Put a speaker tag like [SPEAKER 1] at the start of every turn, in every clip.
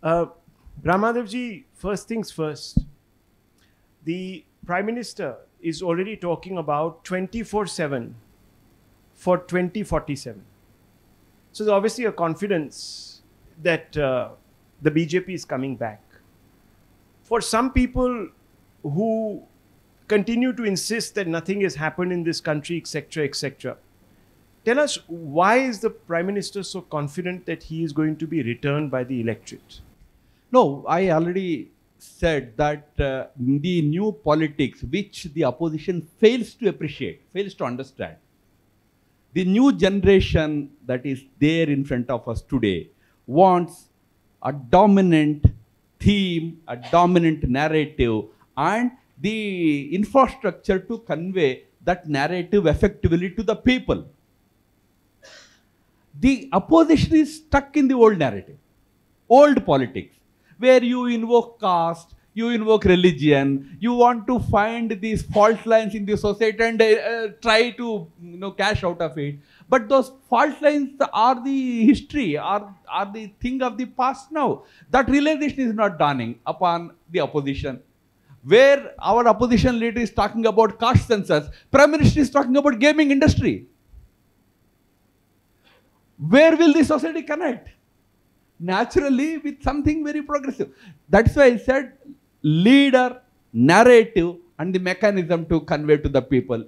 [SPEAKER 1] Uh, Ramadevji, first things first. The Prime Minister is already talking about 24/7 for 2047. So there's obviously a confidence that the BJP is coming back. For some people who continue to insist that nothing has happened in this country, etc., etc., tell us, why is the Prime Minister so confident that he is going to be returned by the electorate?
[SPEAKER 2] No, I already said that the new politics which the opposition fails to appreciate, fails to understand. The new generation that is there in front of us today wants a dominant theme, a dominant narrative, and the infrastructure to convey that narrative effectively to the people. The opposition is stuck in the old narrative, old politics, where you invoke caste, you invoke religion, you want to find these fault lines in the society and try to cash out of it. But those fault lines are the history, are the thing of the past now. That realization is not dawning upon the opposition. Where our opposition leader is talking about caste census, Prime Minister is talking about gaming industry. Where will the society connect? Naturally with something very progressive. That's why I said leader, narrative and the mechanism to convey to the people.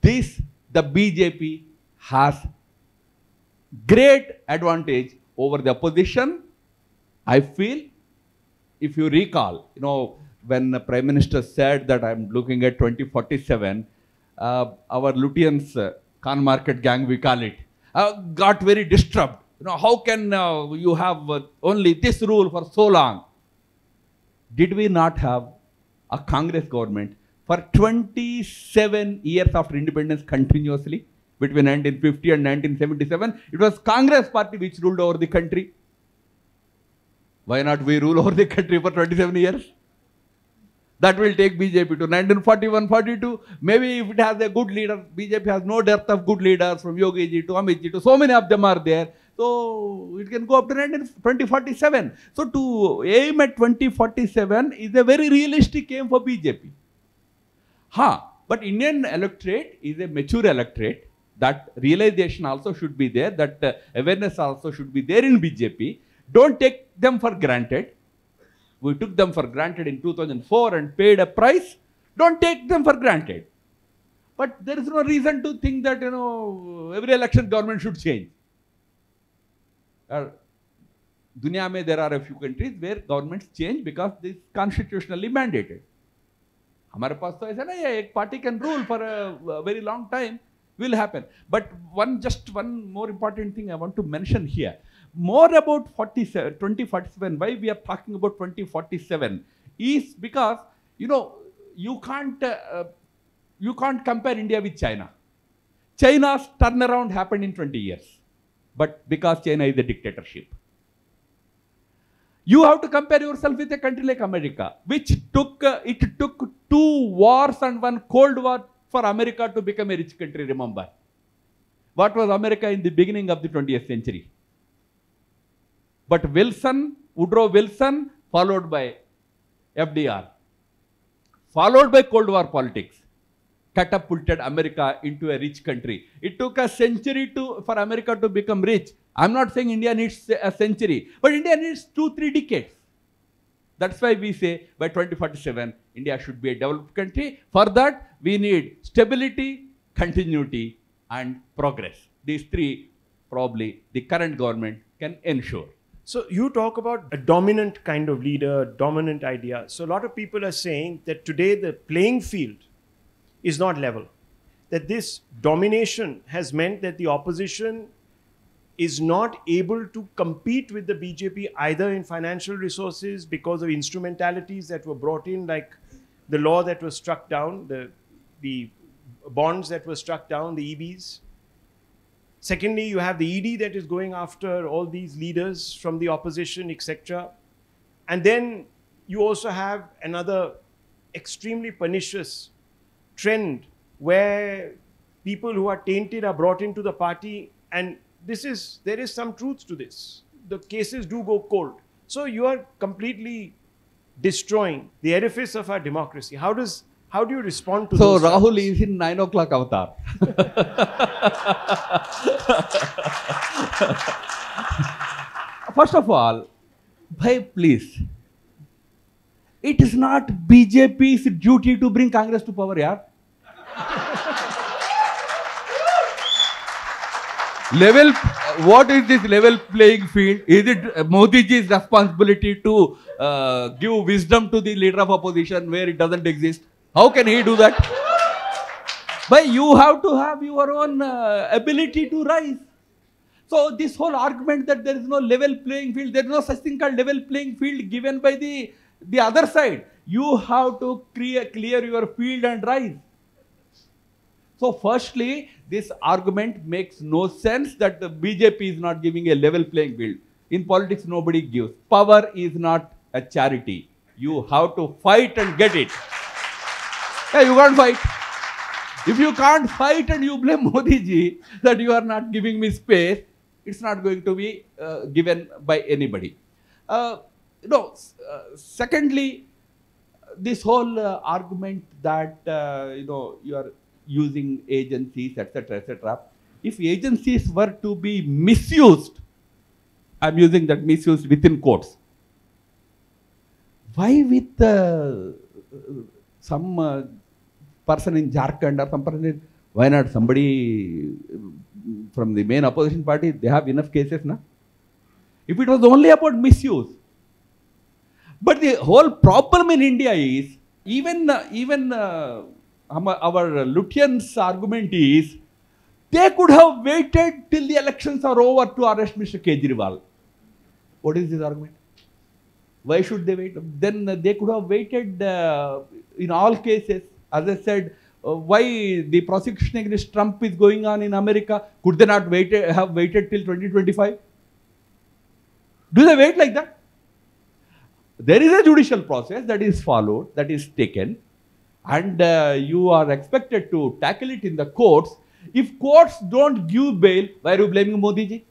[SPEAKER 2] This, the BJP has great advantage over the opposition. I feel, if you recall, when the Prime Minister said that I'm looking at 2047, our Lutyens, Khan Market gang we call it, got very disturbed. How can you have only this rule for so long? Did we not have a Congress government for 27 years after independence continuously? Between 1950 and 1977, it was Congress party which ruled over the country. Why not we rule over the country for 27 years? That will take BJP to 1941-42. Maybe if it has a good leader, BJP has no dearth of good leaders, from Yogi ji to Amit ji to so many of them are there. So it can go up to 2047. So to aim at 2047 is a very realistic aim for BJP. But Indian electorate is a mature electorate. That realization also should be there. That awareness also should be there in BJP. Don't take them for granted. We took them for granted in 2004 and paid a price. Don't take them for granted. But there is no reason to think that, every election government should change. Dunya mein there are a few countries where governments change because this is constitutionally mandated. हमारे पास तो ऐसा नहीं है, एक party can rule for a very long time, will happen. But just one more important thing I want to mention here. More about 2047, why we are talking about 2047 is because, you can't compare India with China. China's turnaround happened in 20 years. But because China is a dictatorship. You have to compare yourself with a country like America, which took 2 wars and 1 Cold War for America to become a rich country, remember. What was America in the beginning of the 20th century? But Woodrow Wilson, followed by FDR, followed by Cold War politics, catapulted America into a rich country. It took a century for America to become rich. I'm not saying India needs a century, but India needs 2-3 decades. That's why we say by 2047, India should be a developed country. For that, we need stability, continuity, and progress. These 3 probably the current government can ensure.
[SPEAKER 1] So you talk about a dominant kind of leader, dominant idea. So a lot of people are saying that today the playing field is not level. That this domination has meant that the opposition is not able to compete with the BJP either in financial resources because of instrumentalities that were brought in, like the law that was struck down, the bonds that were struck down, the EBs. Secondly, you have the ED that is going after all these leaders from the opposition, etc. And then you also have another extremely pernicious trend where people who are tainted are brought into the party, and there is some truth to this. The cases do go cold. So you are completely destroying the edifice of our democracy. How do you respond to
[SPEAKER 2] So
[SPEAKER 1] those
[SPEAKER 2] Rahul
[SPEAKER 1] factors?
[SPEAKER 2] is in 9 o'clock avatar. First of all, bhai, please, it is not BJP's duty to bring Congress to power, yaar. Level, what is this level playing field? Is it Modi ji's responsibility to give wisdom to the leader of opposition where it doesn't exist? How can he do that? But you have to have your own ability to rise. So this whole argument that there is no level playing field, there is no such thing called level playing field given by the other side. You have to clear your field and rise. So firstly, this argument makes no sense that the BJP is not giving a level playing field. In politics, nobody gives. Power is not a charity. You have to fight and get it. Yeah, you can't fight. If you can't fight and you blame Modi ji that you are not giving me space, it's not going to be given by anybody. Secondly, this whole argument that you are using agencies, etc., etc. If agencies were to be misused, I'm using that misuse within quotes. Why with some person in Jharkhand or some person in, why not somebody from the main opposition party? They have enough cases now. If it was only about misuse. But the whole problem in India is, even our Lutyens' argument is, they could have waited till the elections are over to arrest Mr. Kejriwal. What is this argument? Why should they wait? Then they could have waited in all cases. As I said, why the prosecution against Trump is going on in America? Could they not have waited till 2025? Do they wait like that? There is a judicial process that is followed, that is taken, and you are expected to tackle it in the courts. If courts don't give bail, why are you blaming Modi ji?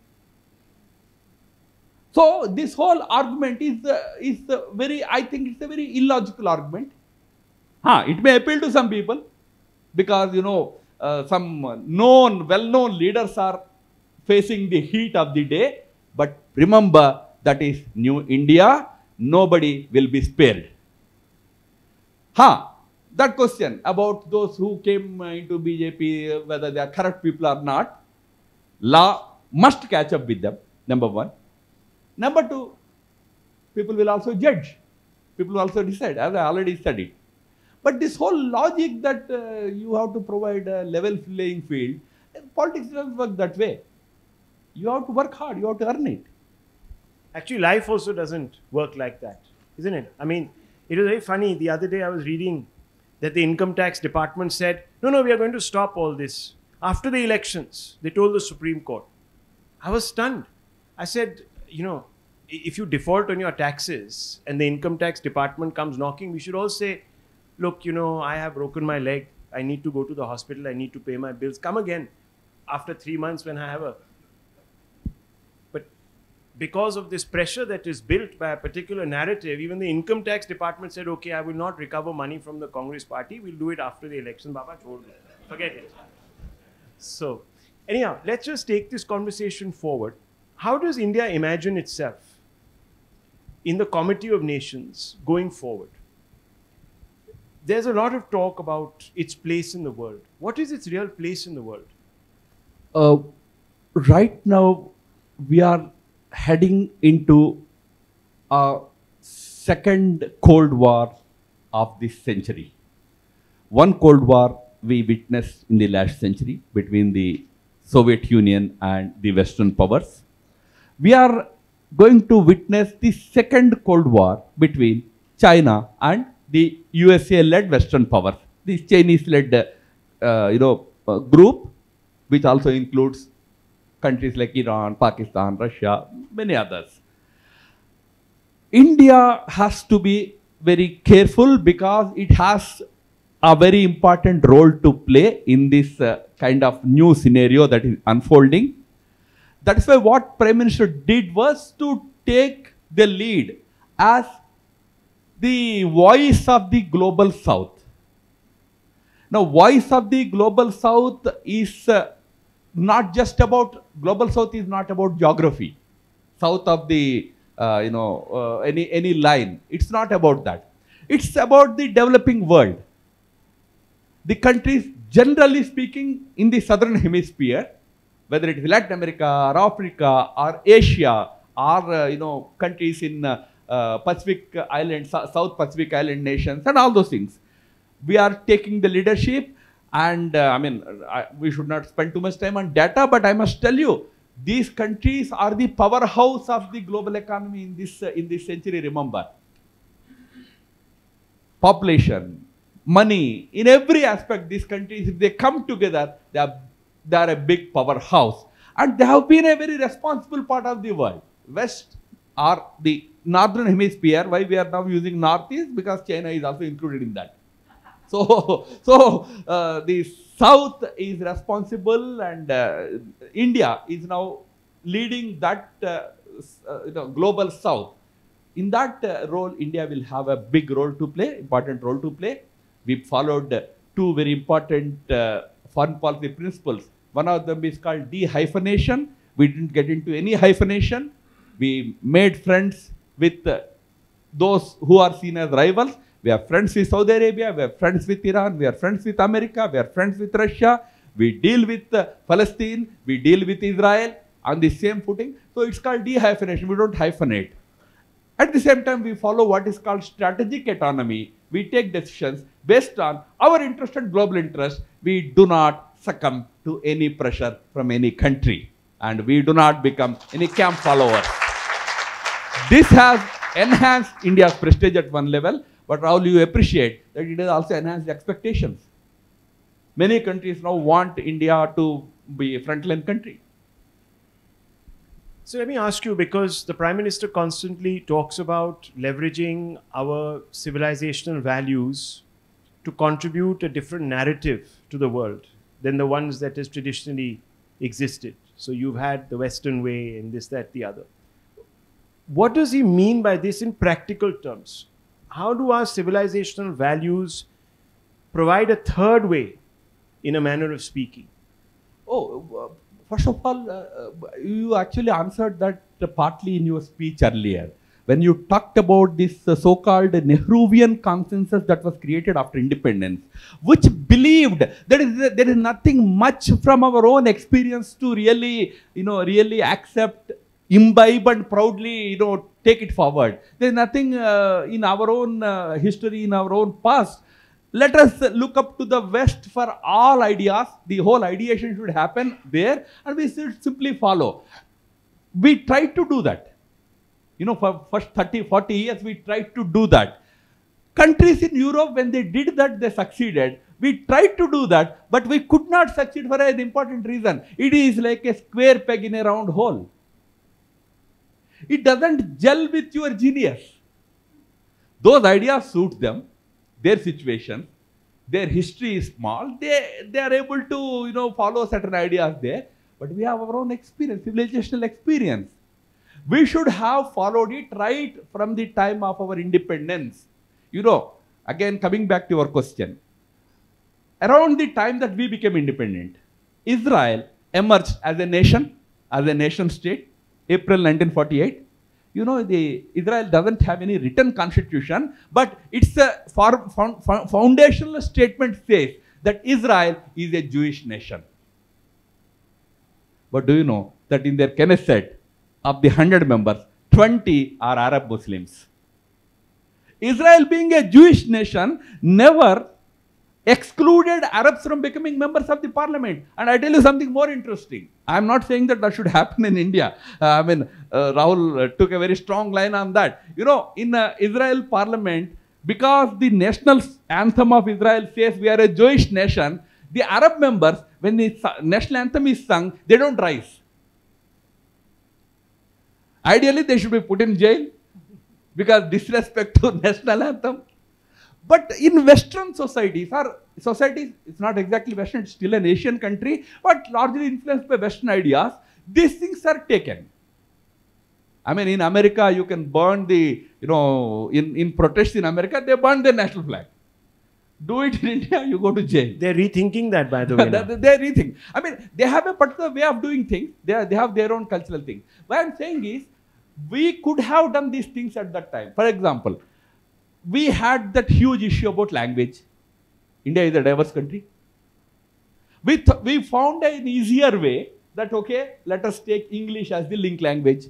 [SPEAKER 2] So this whole argument is very, I think it's a very illogical argument. It may appeal to some people because, some well-known leaders are facing the heat of the day. But remember, that is New India. Nobody will be spared. That question about those who came into BJP, whether they are corrupt people or not, law must catch up with them, number one. Number two, people will also judge. People will also decide, as I already studied. But this whole logic that you have to provide a level playing field, politics doesn't work that way. You have to work hard, you have to earn it.
[SPEAKER 1] Actually, life also doesn't work like that, isn't it? I mean, it was very funny. The other day I was reading that the income tax department said, no, we are going to stop all this. After the elections, they told the Supreme Court. I was stunned. I said, if you default on your taxes and the income tax department comes knocking, we should all say, look, I have broken my leg. I need to go to the hospital. I need to pay my bills. Come again after 3 months when I have a... But because of this pressure that is built by a particular narrative, even the income tax department said, okay, I will not recover money from the Congress party. We'll do it after the election. Baba, forget it. So, anyhow, let's just take this conversation forward. How does India imagine itself in the Committee of Nations going forward? There's a lot of talk about its place in the world. What is its real place in the world?
[SPEAKER 2] Right now, we are heading into a second Cold War of this century. One Cold War we witnessed in the last century between the Soviet Union and the Western powers. We are going to witness the second Cold War between China and the USA-led Western powers. The Chinese-led, group, which also includes countries like Iran, Pakistan, Russia, many others. India has to be very careful because it has a very important role to play in this kind of new scenario that is unfolding. That is why what Prime Minister did was to take they lead as the voice of the global south. Now, voice of the global south is not just about, global south is not about geography, south of the, any line. It's not about that. It's about the developing world. The countries, generally speaking, in the southern hemisphere, whether it is Latin America or Africa or Asia or countries in Pacific Islands, South Pacific Island nations and all those things, we are taking the leadership. And we should not spend too much time on data, but I must tell you, these countries are the powerhouse of the global economy in this century. Remember, population, money, in every aspect, these countries, if they come together, they are a big powerhouse. And they have been a very responsible part of the world. West or the northern hemisphere, why we are now using northeast, because China is also included in that. So the south is responsible, and India is now leading that global south. In that role, India will have a big role to play, important role to play. We followed two very important foreign policy principles. One of them is called de-hyphenation. We didn't get into any hyphenation. We made friends with those who are seen as rivals. We are friends with Saudi Arabia, we are friends with Iran, we are friends with America, we are friends with Russia. We deal with Palestine, we deal with Israel on the same footing. So it's called de-hyphenation. We don't hyphenate. At the same time, we follow what is called strategic autonomy. We take decisions based on our interest and global interest. We do not succumb to any pressure from any country. And we do not become any camp followers. This has enhanced India's prestige at one level. But Rahul, you appreciate that it has also enhanced expectations. Many countries now want India to be a frontline country.
[SPEAKER 1] So let me ask you, because the Prime Minister constantly talks about leveraging our civilizational values to contribute a different narrative to the world than the ones that has traditionally existed. So you've had the Western way and this, that, the other. What does he mean by this in practical terms? How do our civilizational values provide a third way, in a manner of speaking?
[SPEAKER 2] First of all, you actually answered that partly in your speech earlier. When you talked about this so-called Nehruvian consensus that was created after independence, which believed that there is nothing much from our own experience to really accept, imbibe and proudly, take it forward. There is nothing in our own history, in our own past. Let us look up to the West for all ideas. The whole ideation should happen there, and we should simply follow. We tried to do that. For first 30, 40 years, we tried to do that. Countries in Europe, when they did that, they succeeded. We tried to do that, but we could not succeed for an important reason. It is like a square peg in a round hole. It doesn't gel with your genius. Those ideas suit them, their situation, their history is small. They are able to follow certain ideas there. But we have our own experience, civilizational experience. We should have followed it right from the time of our independence. Again, coming back to your question. Around the time that we became independent, Israel emerged as a nation state, April 1948. Israel doesn't have any written constitution, but it's a foundational statement says that Israel is a Jewish nation. But do you know that in their Knesset, of the 100 members, 20 are Arab Muslims? Israel, being a Jewish nation, never excluded Arabs from becoming members of the parliament. And I tell you something more interesting. I am not saying that should happen in India. Rahul took a very strong line on that. In Israel parliament, because the national anthem of Israel says we are a Jewish nation, the Arab members, when the national anthem is sung, they don't rise. Ideally, they should be put in jail because disrespect to national anthem. But in Western societies, it's not exactly Western, it's still an Asian country, but largely influenced by Western ideas, these things are taken. I mean, in America, you can burn the, in protests in America, they burn their national flag. Do it in India, you go to jail.
[SPEAKER 1] They're rethinking that, by the way.
[SPEAKER 2] They're rethinking. I mean, they have a particular way of doing things. They have their own cultural thing. What I'm saying is, we could have done these things at that time. For example, we had that huge issue about language. India is a diverse country. We found an easier way that, okay, let us take English as the link language.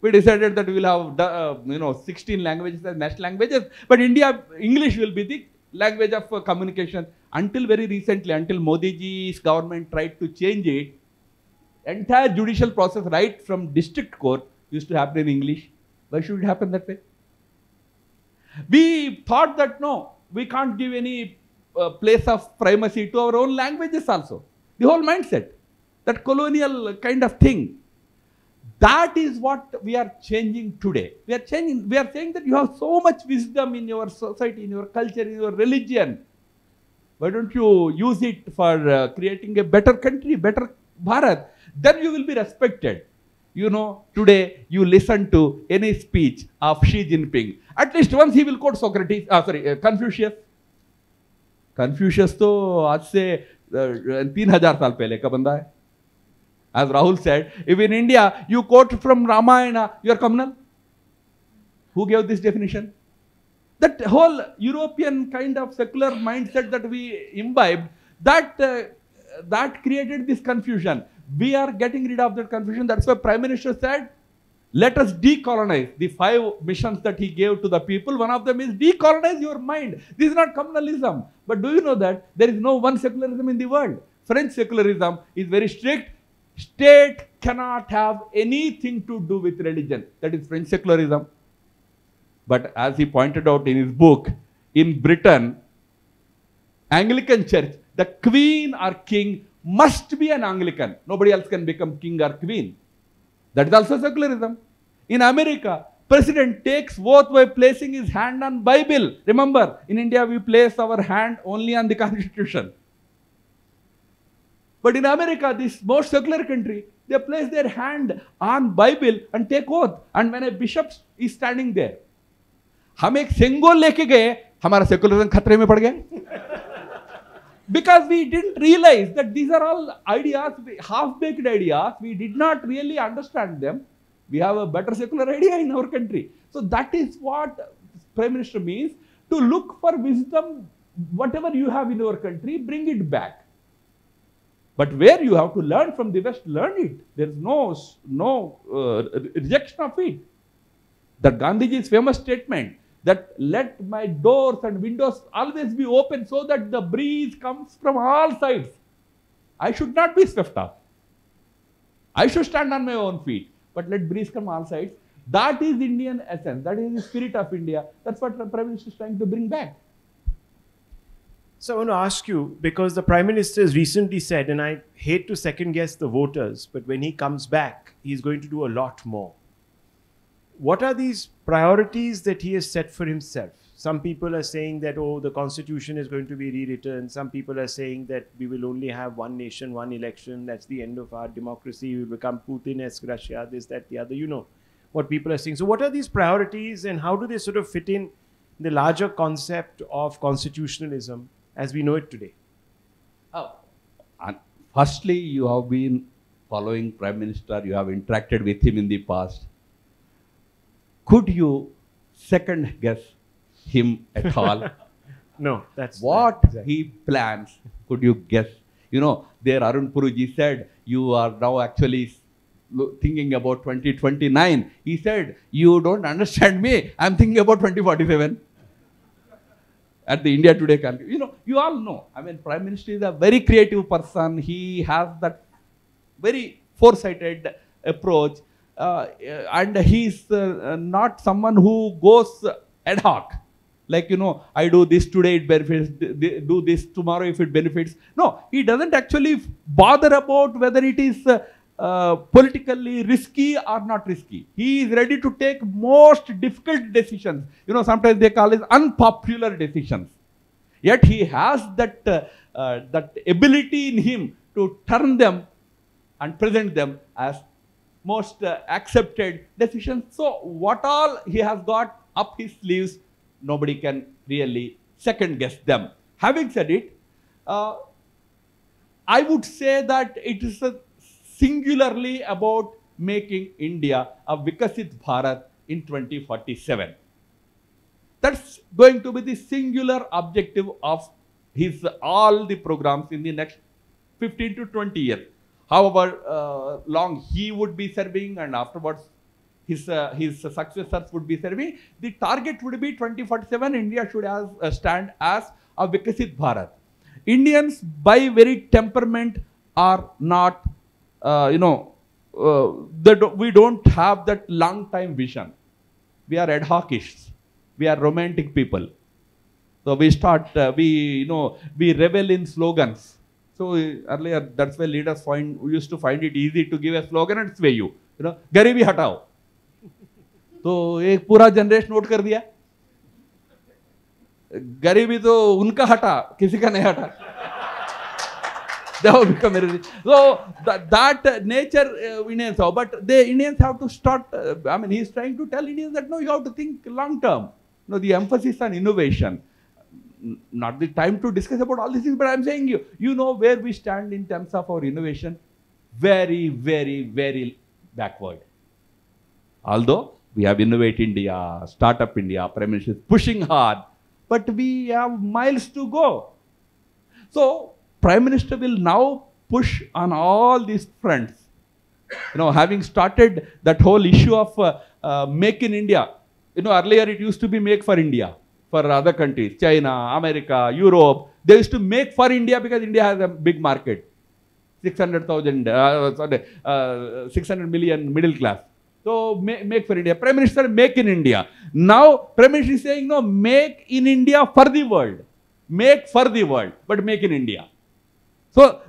[SPEAKER 2] We decided that we will have 16 languages as national languages, but English will be the language of communication. Until very recently, until Modi ji's government tried to change it, entire judicial process right from district court used to happen in English. Why should it happen that way? We thought that no, we can't give any place of primacy to our own languages also. The whole mindset, that colonial kind of thing. That is what we are changing today. We are saying that you have so much wisdom in your society, in your culture, in your religion. Why don't you use it for creating a better country, better Bharat? Then you will be respected. Today you listen to any speech of Xi Jinping. At least once he will quote Confucius. Confucius तो आज से 3000 साल पहले का बंदा है. As Rahul said, if in India you quote from Ramayana, you are communal. Who gave this definition? That whole European kind of secular mindset that we imbibed, that created this confusion. We are getting rid of that confusion. That's why Prime Minister said, let us decolonize. The 5 missions that he gave to the people, one of them is decolonize your mind. This is not communalism. But do you know that there is no one secularism in the world? French secularism is very strict. State cannot have anything to do with religion. That is French secularism. But as he pointed out in his book, in Britain, Anglican Church, the queen or king must be an Anglican. Nobody else can become king or queen. That is also secularism. In America, president takes oath by placing his hand on Bible. Remember, in India we place our hand only on the Constitution. But in America, this most secular country, they place their hand on Bible and take oath. And when a bishop is standing there, हम एक single लेके गए, हमारा secularism खतरे में पड़ गया. Because we didn't realize that these are all ideas, half-baked ideas. We did not really understand them. We have a better secular idea in our country. So that is what Prime Minister means, to look for wisdom. Whatever you have in your country, bring it back. But where you have to learn from the West, learn it. There is no rejection of it. That Gandhiji's famous statement, that let my doors and windows always be open so that the breeze comes from all sides. I should not be swept off. I should stand on my own feet, but let breeze come all sides. That is Indian essence. That is the spirit of India. That's what the Prime Minister is trying to bring back.
[SPEAKER 1] So I want to ask you, because the Prime Minister has recently said, and I hate to second guess the voters, but when he comes back, he's going to do a lot more. What are these priorities that he has set for himself? Some people are saying that, oh, the constitution is going to be rewritten. Some people are saying that we will only have one nation, one election. That's the end of our democracy. We will become Putin-esque Russia, this, that, the other. You know what people are saying. So what are these priorities and how do they sort of fit in the larger concept of constitutionalism as we know it today?
[SPEAKER 2] Firstly, you have been following Prime Minister. You have interacted with him in the past. Could you second guess him at all?
[SPEAKER 1] No, that's
[SPEAKER 2] what
[SPEAKER 1] exactly.
[SPEAKER 2] He plans. Could you guess? You know, there Arun Puruji said, you are now actually thinking about 2029. He said, you don't understand me. I'm thinking about 2047. At the India Today conference. You know, you all know. I mean, Prime Minister is a very creative person. He has that very foresighted approach. And he's not someone who goes ad hoc. Like, you know, I do this today, it benefits, do this tomorrow if it benefits. No, he doesn't actually bother about whether it is politically risky or not risky. He is ready to take most difficult decisions. You know, sometimes they call it unpopular decisions. Yet he has that, that ability in him to turn them and present them as most accepted decisions. So what all he has got up his sleeves, nobody can really second guess them. Having said it, I would say that it is singularly about making India a Vikasit Bharat in 2047. That's going to be the singular objective of his all the programs in the next 15 to 20 years. However long he would be serving and afterwards his successors would be serving, the target would be 2047. India should stand as a Vikasit Bharat. Indians by very temperament are not, we don't have that long time vision. We are ad hocists. We are romantic people. So we revel in slogans. So earlier, that's why leaders used to find it easy to give a slogan and sway you. Garibi hatao. So एक पूरा generation note कर दिया. गरीबी तो उनका हटा, किसी का नहीं हटा. They have become very rich. So that nature Indians have, but the Indians have to start. He is trying to tell Indians that no, you have to think long term. The emphasis on innovation. Not the time to discuss about all these things, but I am saying you know where we stand in terms of our innovation. Very, very, very backward. Although we have Innovate India, Startup India, Prime Minister is pushing hard, but we have miles to go. So Prime Minister will now push on all these fronts. Having started that whole issue of Make in India. Earlier it used to be Make for India. For other countries, China, America, Europe, they used to make for India because India has a big market. 600 million middle class. So make for India. Prime Minister, make in India. Now Prime Minister is saying, no, make in India for the world. Make for the world, but make in India. So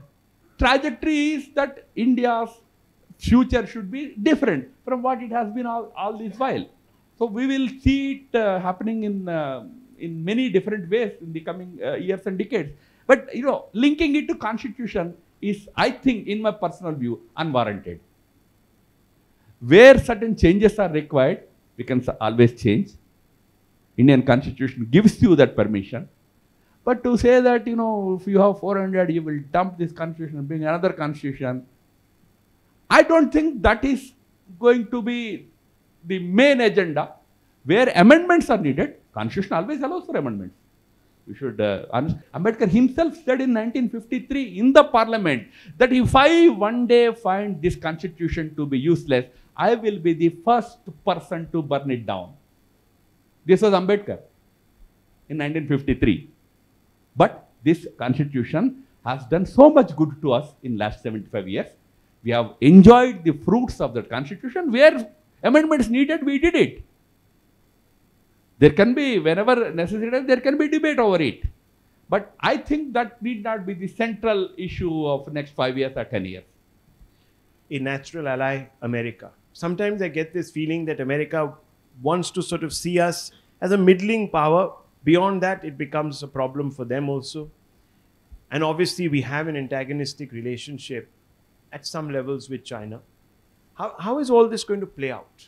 [SPEAKER 2] trajectory is that India's future should be different from what it has been all this while. So we will see it happening in many different ways in the coming years and decades. But linking it to constitution is, I think, in my personal view, unwarranted. Where certain changes are required, we can always change. Indian constitution gives you that permission. But to say that if you have 400, you will dump this constitution and bring another constitution, I don't think that is going to be the main agenda. Where amendments are needed, constitution always allows for amendments. We should Ambedkar himself said in 1953 in the parliament that if I one day find this constitution to be useless, I will be the first person to burn it down. This was Ambedkar in 1953. But this constitution has done so much good to us in last 75 years. We have enjoyed the fruits of that constitution. Where amendments needed, we did it. There can be, whenever necessary, there can be debate over it. But I think that need not be the central issue of next 5 years or 10 years.
[SPEAKER 1] A natural ally, America. Sometimes I get this feeling that America wants to sort of see us as a middling power. Beyond that, it becomes a problem for them also. And obviously, we have an antagonistic relationship at some levels with China. How is all this going to play out?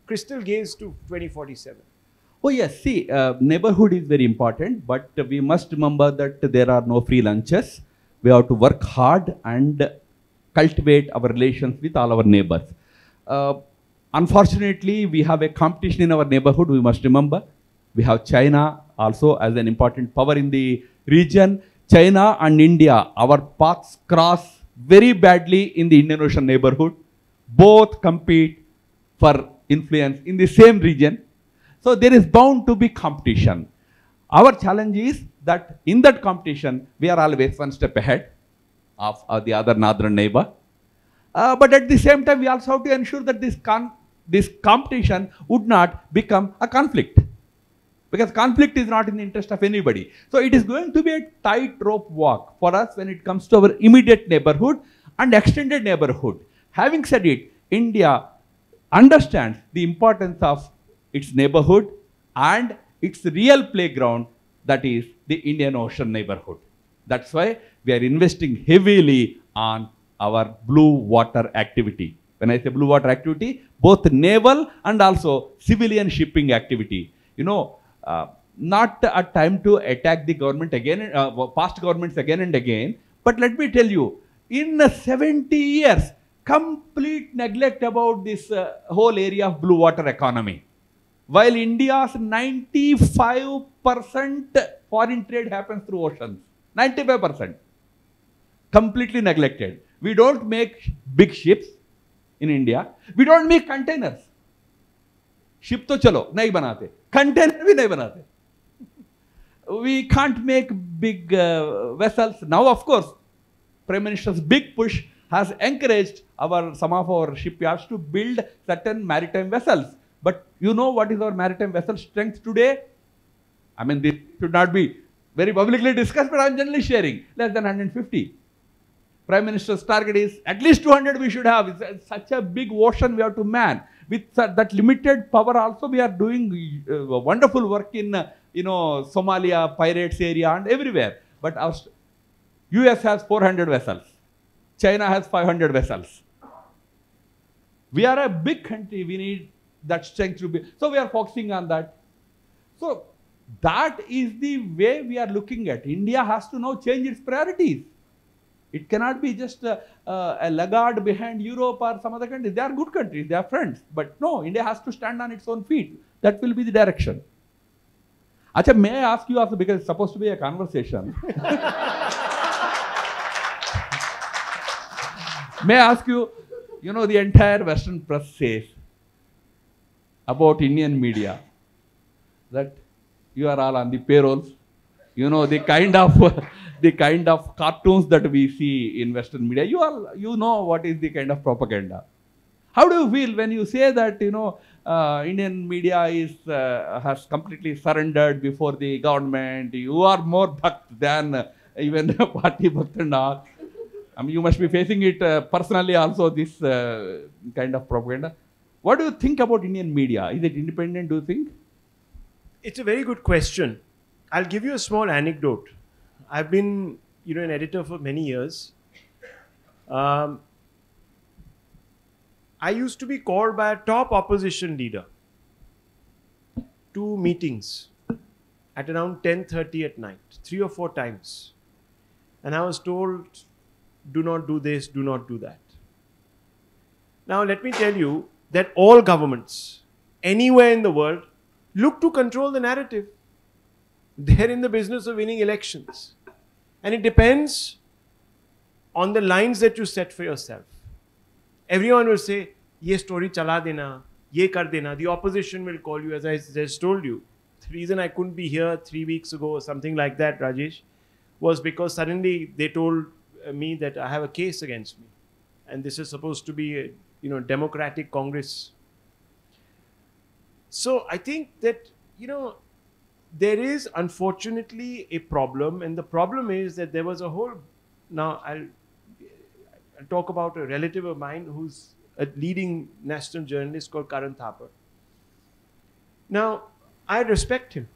[SPEAKER 1] Crystal gaze to 2047.
[SPEAKER 2] Oh yes, see, neighborhood is very important, but we must remember that there are no free lunches. We have to work hard and cultivate our relations with all our neighbors. Unfortunately, we have a competition in our neighborhood, we must remember. We have China also as an important power in the region. China and India, our paths cross very badly in the Indian Ocean neighborhood. Both compete for influence in the same region. So there is bound to be competition. Our challenge is that in that competition, we are always one step ahead of the other northern neighbor. But at the same time, we also have to ensure that this competition would not become a conflict. Because conflict is not in the interest of anybody. So it is going to be a tightrope walk for us when it comes to our immediate neighborhood and extended neighborhood. Having said it, India understands the importance of its neighborhood and its real playground, that is the Indian Ocean neighborhood. That's why we are investing heavily on our blue water activity. When I say blue water activity, both naval and also civilian shipping activity. You know, not a time to attack the government again, past governments again and again. But let me tell you, in 70 years, complete neglect about this whole area of blue water economy. While India's 95% foreign trade happens through oceans. 95%. Completely neglected. We don't make big ships in India. We don't make containers. Ship to chalo, nahi banate. Container bhi nahi banate. We can't make big vessels. Now, of course, Prime Minister's big push has encouraged some of our shipyards to build certain maritime vessels. But you know what is our maritime vessel strength today? I mean, this should not be very publicly discussed, but I am generally sharing. Less than 150. Prime Minister's target is at least 200 we should have. It's such a big ocean we have to man. With that limited power also, we are doing wonderful work in, Somalia, pirates area and everywhere. But our US has 400 vessels. China has 500 vessels. We are a big country. We need that strength to be. So we are focusing on that. So that is the way we are looking at. India has to now change its priorities. It cannot be just a laggard behind Europe or some other countries. They are good countries. They are friends. But no, India has to stand on its own feet. That will be the direction. Acha, may I ask you also, because it's supposed to be a conversation. May I ask you, the entire Western press says about Indian media that you are all on the payrolls. The kind of cartoons that we see in Western media. You know what is the kind of propaganda. How do you feel when you say that Indian media has completely surrendered before the government? You are more bhakt than even party bhakt and all. I mean, you must be facing it personally also, this kind of propaganda. What do you think about Indian media? Is it independent, do you think?
[SPEAKER 1] It's a very good question. I'll give you a small anecdote. I've been, an editor for many years. I used to be called by a top opposition leader to meetings at around 10:30 at night, 3 or 4 times. And I was told, do not do this, do not do that. Now, let me tell you that all governments, anywhere in the world, look to control the narrative. They're in the business of winning elections. And it depends on the lines that you set for yourself. Everyone will say, ye story chala dena, ye kar dena. The opposition will call you, as I just told you. The reason I couldn't be here 3 weeks ago or something like that, Rajesh, was because suddenly they told me that I have a case against me. And this is supposed to be a, democratic Congress. So I think that, there is unfortunately a problem, and the problem is that there was a whole. Now I'll talk about a relative of mine who's a leading national journalist called Karan Thapar. Now I respect him.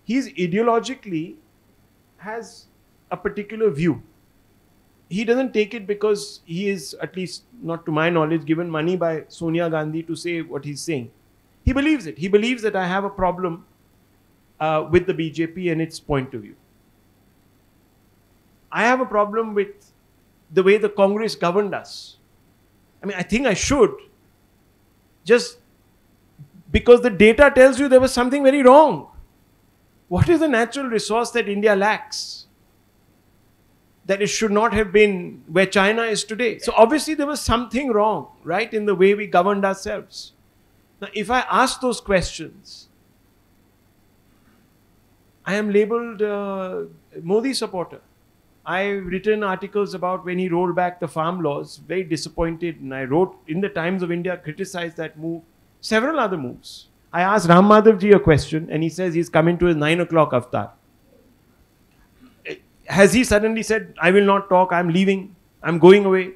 [SPEAKER 1] He's ideologically has a particular view. He doesn't take it because he is, at least not to my knowledge, given money by Sonia Gandhi to say what he's saying. He believes it. He believes that I have a problem with the BJP and its point of view. I have a problem with the way the Congress governed us. I mean, I think I should. Just because the data tells you there was something very wrong. What is the natural resource that India lacks? That it should not have been where China is today. So obviously there was something wrong, right, in the way we governed ourselves. Now, if I ask those questions, I am labeled Modi supporter. I've written articles about when he rolled back the farm laws, very disappointed, and I wrote in the Times of India, criticized that move, several other moves. I asked Ram Madhav ji a question, and he says he's coming to his 9 o'clock avatar. Has he suddenly said, I will not talk, I'm leaving, I'm going away,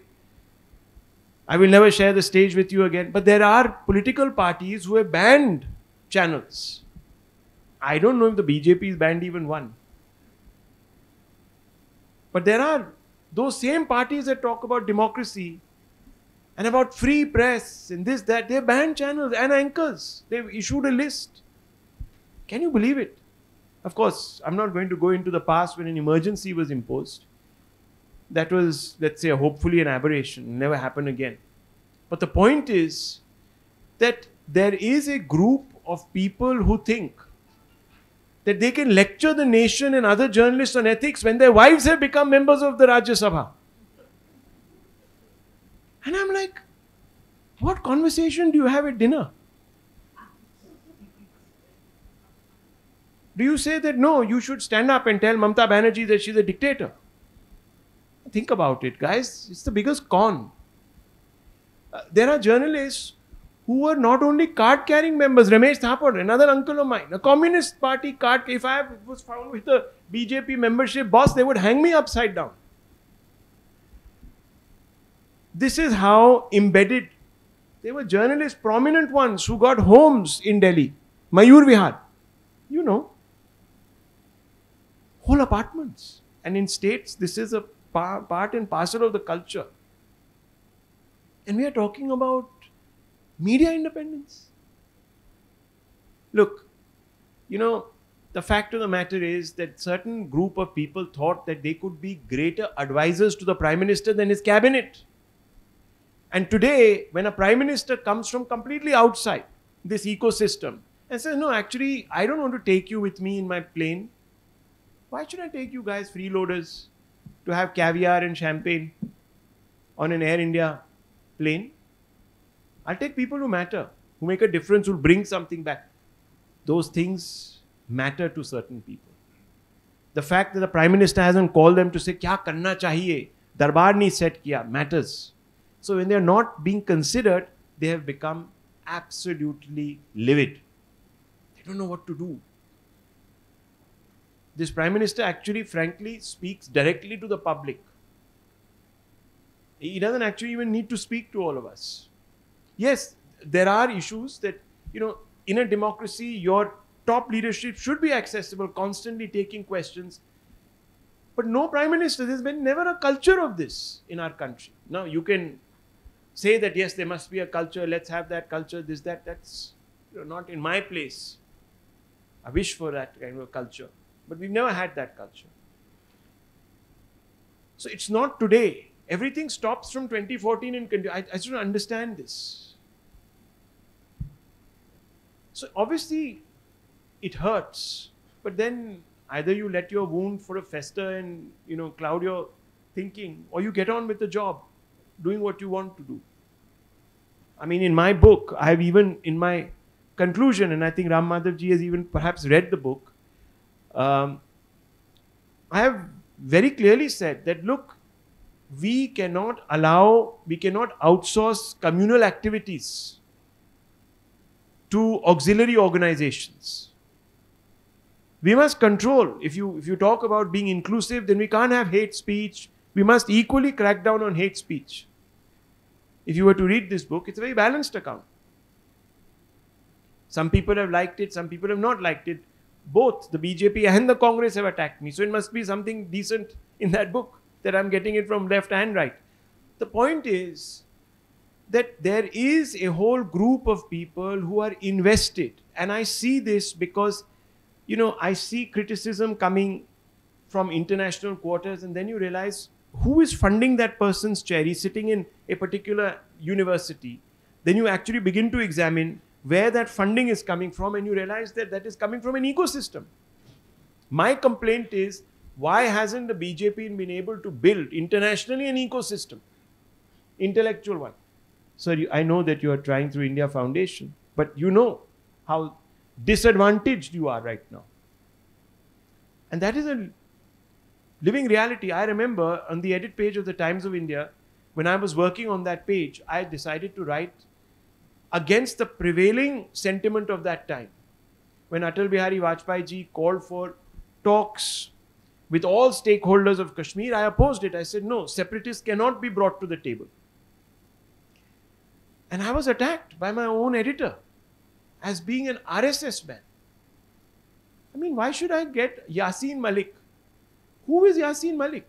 [SPEAKER 1] I will never share the stage with you again? But there are political parties who have banned channels. I don't know if the BJP has banned even one. But there are those same parties that talk about democracy And about free press and this, that. They banned channels and anchors. They've issued a list. Can you believe it? Of course, I'm not going to go into the past when an emergency was imposed. That was, let's say, hopefully an aberration. It'll never happen again. But the point is that there is a group of people who think that they can lecture the nation and other journalists on ethics when their wives have become members of the Rajya Sabha. And I'm like, what conversation do you have at dinner? Do you say that, no, you should stand up and tell Mamata Banerjee that she's a dictator? Think about it, guys. It's the biggest con. There are journalists who are not only card-carrying members. Ramesh Thapar, another uncle of mine, a Communist Party card. If I was found with a BJP membership, boss, they would hang me upside down. This is how embedded. There were journalists, prominent ones, who got homes in Delhi. Mayur Vihar. You know. Whole apartments. And in states, this is a part and parcel of the culture. And we are talking about media independence. Look, you know, the fact of the matter is that certain group of people thought that they could be greater advisors to the Prime Minister than his cabinet. And today, when a Prime Minister comes from completely outside this ecosystem and says, no, actually, I don't want to take you with me in my plane. Why should I take you guys freeloaders to have caviar and champagne on an Air India plane? I'll take people who matter, who make a difference, who bring something back. Those things matter to certain people. The fact that the Prime Minister hasn't called them to say, kya karna chahiye, darbar nahi set kiya, matters. So when they're not being considered, they have become absolutely livid. They don't know what to do. This Prime Minister actually, frankly, speaks directly to the public. He doesn't actually even need to speak to all of us. Yes, there are issues that, you know, in a democracy, your top leadership should be accessible, constantly taking questions. But no Prime Minister, there's been never a culture of this in our country. Now, you can say that, yes, there must be a culture, let's have that culture, this, that. That's, you know, not in my place. I wish for that kind of culture. But we've never had that culture. So it's not today. Everything stops from 2014 and I just don't understand this. So obviously, it hurts. But then either you let your wound for a fester and, you know, cloud your thinking, or you get on with the job, doing what you want to do. I mean, in my book, I have even, in my conclusion, and I think Ram Madhav ji has even perhaps read the book, I have very clearly said that, look, we cannot outsource communal activities to auxiliary organizations. We must control. If you talk about being inclusive, then we can't have hate speech. We must equally crack down on hate speech. If you were to read this book, it's a very balanced account. Some people have liked it, some people have not liked it. Both the BJP and the Congress have attacked me. So it must be something decent in that book that I'm getting it from left and right. The point is that there is a whole group of people who are invested. And I see this because, you know, I see criticism coming from international quarters, and then you realize who is funding that person's chair. He's sitting in a particular university. Then you actually begin to examine where that funding is coming from, and you realize that that is coming from an ecosystem. My complaint is, why hasn't the BJP been able to build internationally an ecosystem? Intellectual one. So I know that you are trying through India Foundation, but you know how disadvantaged you are right now. And that is a living reality. I remember on the edit page of the Times of India, when I was working on that page, I decided to write against the prevailing sentiment of that time. When Atal Bihari Vajpayee ji called for talks with all stakeholders of Kashmir, I opposed it. I said, no, separatists cannot be brought to the table. And I was attacked by my own editor as being an RSS man. I mean, why should I get Yasin Malik? Who is Yasin Malik?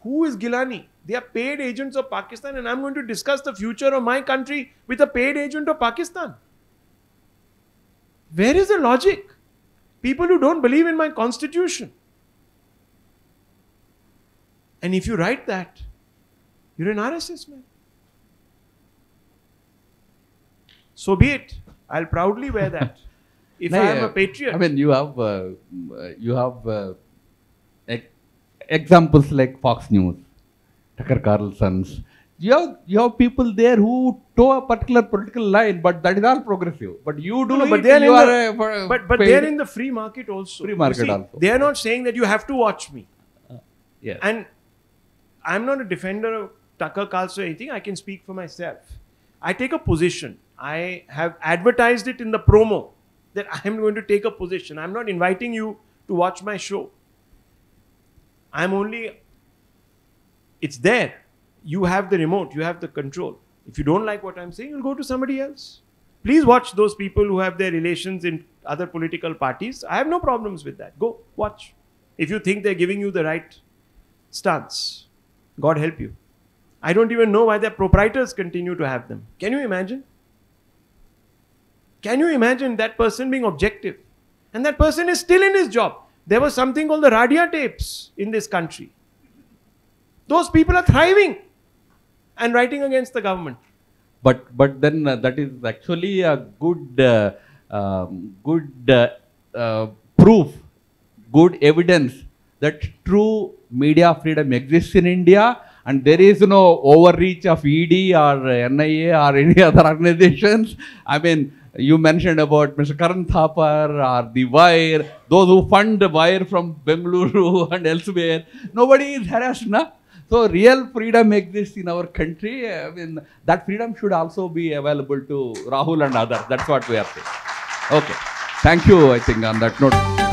[SPEAKER 1] Who is Gilani? They are paid agents of Pakistan, and I'm going to discuss the future of my country with a paid agent of Pakistan. Where is the logic? People who don't believe in my constitution. And if you write that, you're an RSS man. So be it. I'll proudly wear that. If I am a patriot.
[SPEAKER 2] I mean, you have examples like Fox News, Tucker Carlson's. You have people there who toe a particular political line, but that is all progressive. But you do.
[SPEAKER 1] No, but they're in the free market also.
[SPEAKER 2] Free market also.
[SPEAKER 1] They are not saying that you have to watch me.
[SPEAKER 2] Yes.
[SPEAKER 1] And I'm not a defender of Tucker Carlson or anything. I can speak for myself. I take a position. I have advertised it in the promo that I'm going to take a position. I'm not inviting you to watch my show. It's there. You have the remote. You have the control. If you don't like what I'm saying, you'll go to somebody else. Please watch those people who have their relations in other political parties. I have no problems with that. Go watch. If you think they're giving you the right stance, God help you. I don't even know why their proprietors continue to have them. Can you imagine? Can you imagine that person being objective? And that person is still in his job. There was something called the Radia tapes in this country. Those people are thriving and writing against the government.
[SPEAKER 2] But then that is actually a good proof, good evidence that true media freedom exists in India, and there is no overreach of ED or NIA or any other organizations. I mean, you mentioned about Mr. Karan Thapar or the Wire, those who fund the Wire from Bengaluru and elsewhere. Nobody is harassed, na? So real freedom exists in our country. I mean, that freedom should also be available to Rahul and others. That's what we are saying. Okay. Thank you, I think, on that note.